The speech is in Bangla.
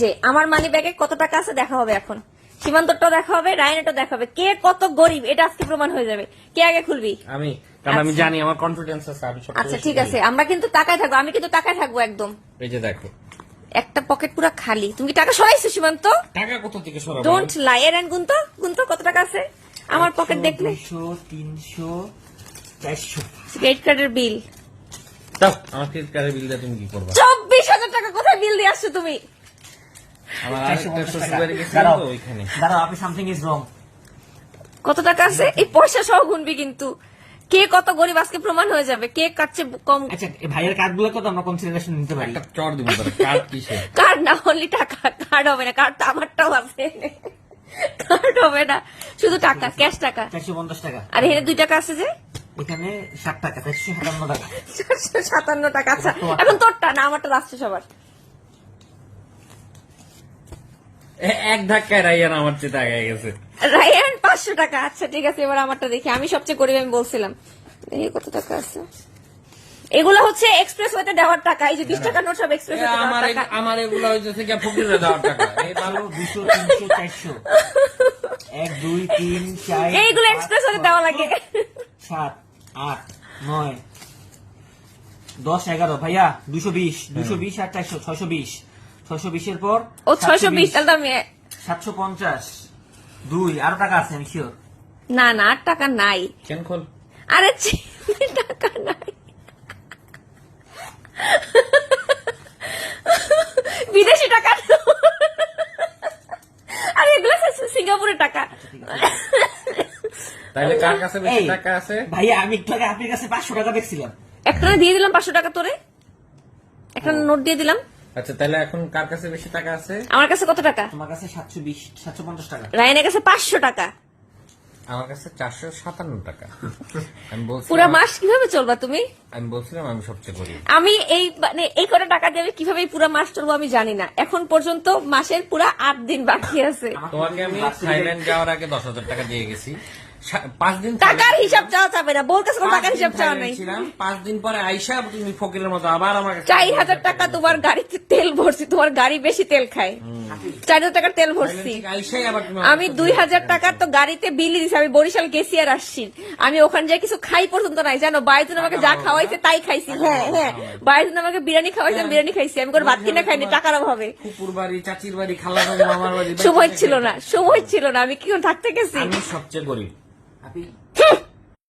যে আমার মানি ব্যাগে কত টাকা আছে দেখা হবে এখন, সীমান্তটাও দেখা হবে, রায়নাটাও দেখা হবে, কে কত গরিব এটা আজকে প্রমাণ হয়ে যাবে। কে আগে খুলবি? আমি, কারণ আমি জানি আমার কনফিডেন্স আছে। আমি সব আচ্ছা ঠিক আছে, আমরা কিন্তু টাকায় থাকবো, আমি কিন্তু টাকায় থাকবো একদম। এই যে দেখো একটা পকেট পুরো খালি। তুমি কি টাকা সরাইছো সীমান্ত? টাকা কোথা থেকে সরাবো? Don't lie. এর গুনতো গুনতো কত টাকা আছে আমার পকেট দেখলে। 300 400 ক্রেডিট কার্ডের বিল। দাও আমার ক্রেডিট কার্ডের বিল দিয়ে তুমি কি করবা? 24,000 টাকা কোথায় বিল দিয়ে আসছো তুমি? আমার আরেকটা শ্বশুরবাড়ি গেছে তো ওইখানে। দাঁড়াও, আপনি সামথিং ইজ রং। কত টাকা আছে এই পয়সা সহ গুনবি কিন্তু। কে কত গরিব আজকে প্রমাণ হয়ে যাবে, কে কাটছে কম। আচ্ছা, এই ভাইয়ের কার্ডগুলো কত আমরা কনসিডারেশন নিতে পারি? একটা চড় দিব তোরে। কার্ড কিসে? কার্ড না হলে টাকা। কার্ড হবে না, কার্ড তো আমারটাও আছে। কার্ড হবে না, শুধু টাকা, ক্যাশ টাকা। 450 টাকা। আর এখানে 2 টাকা আছে যে, এখানে 60 টাকা, 457 টাকা। 457 টাকা। আচ্ছা এখন তোরটা না আমারটা আসছে সবার। এক ধাক্কায় রাইয়ান আমার চেয়ে আগে গেছে। রায়ান 500 টাকা। আচ্ছা ঠিক আছে, এবার আমারটা দেখি। আমি সবচেয়ে গরিব, আমি বলছিলাম। দেখি কত টাকা আছে। এগুলো হচ্ছে এক্সপ্রেস ওয়েতে দেওয়ার টাকা। এই যে 20 টাকা নোট সব এক্সপ্রেস ওয়েতে দেওয়ার টাকা। আমার এগুলো হইছে থেকে ফকিরে দেওয়ার টাকা। এই ভালো 200 300 400 1 2 3 4 এইগুলো এক্সপ্রেস ওয়েতে দেওয়া লাগে। 7 8 9 10 11 ভাইয়া 220 220 আর 400 620 620 এর পর ও 620। তাহলে আমি 750 2 আরো টাকা আছে আমি শিওর। না না 8 টাকা নাই। কেন খোল? আরে টাকা নাই, বিদেশি টাকা। আরে এগুলো সিঙ্গাপুরের টাকা। তাইলে কার কাছে বেশি টাকা আছে? ভাইয়া আমি একটু আগে আপনার কাছে 500 টাকা দেখছিলাম। একটা দিয়ে দিলাম 500 টাকা তোরে, একটা নোট দিয়ে দিলাম। আচ্ছা তাহলে এখন কার কাছে বেশি টাকা আছে? আমার কাছে কত টাকা? তোমার কাছে 720 750 টাকা। রায়ানের কাছে 500 টাকা। আমার কাছে 457 টাকা। আমি বলছিলাম পুরো মাস কিভাবে চলবা তুমি? আমি বলছিলাম আমি সবচেয়ে গরিব। আমি এই মানে এই কটা টাকা দিয়ে আমি কিভাবে পুরো মাস চলবো আমি জানি না। এখন পর্যন্ত মাসের পুরো 8 দিন বাকি আছে। তোমাকে আমি থাইল্যান্ড যাওয়ার আগে 10,000 টাকা দিয়ে গেছি। 5 দিন টাকার হিসাব চাওয়া যাবে না, বোর কাছে কোনো টাকার হিসাব চাওয়া নাই। 5 দিন পরে আইসা তুমি ফকিরের মতো আবার আমার কাছে 4,000 টাকা তোমার গাড়িতে তেল ভরছি। তোমার গাড়ি বেশি তেল খায়। 4,000 টাকার তেল ভরছি আইসাই আবার তুমি আমি। 2,000 টাকা তো গাড়িতে বিলি দিছি। আমি বরিশাল গেছি আর আসছি। আমি ওখানে যাই কিছু খাই পর্যন্ত নাই জানো। বাইতুন আমাকে যা খাওয়াইছে তাই খাইছি। হ্যাঁ হ্যাঁ, বাইতুন আমাকে বিরিয়ানি খাওয়াইছে, আমি বিরিয়ানি খাইছি। আমি কোনো ভাত কিনে খাইনি টাকার অভাবে। কুকুর বাড়ি, চাচির বাড়ি, খালার বাড়ি, মামার বাড়ি, সময় ছিল না, সময় ছিল না। আমি কি থাকতে গেছি? আমি সবচেয়ে গরিব। আপনি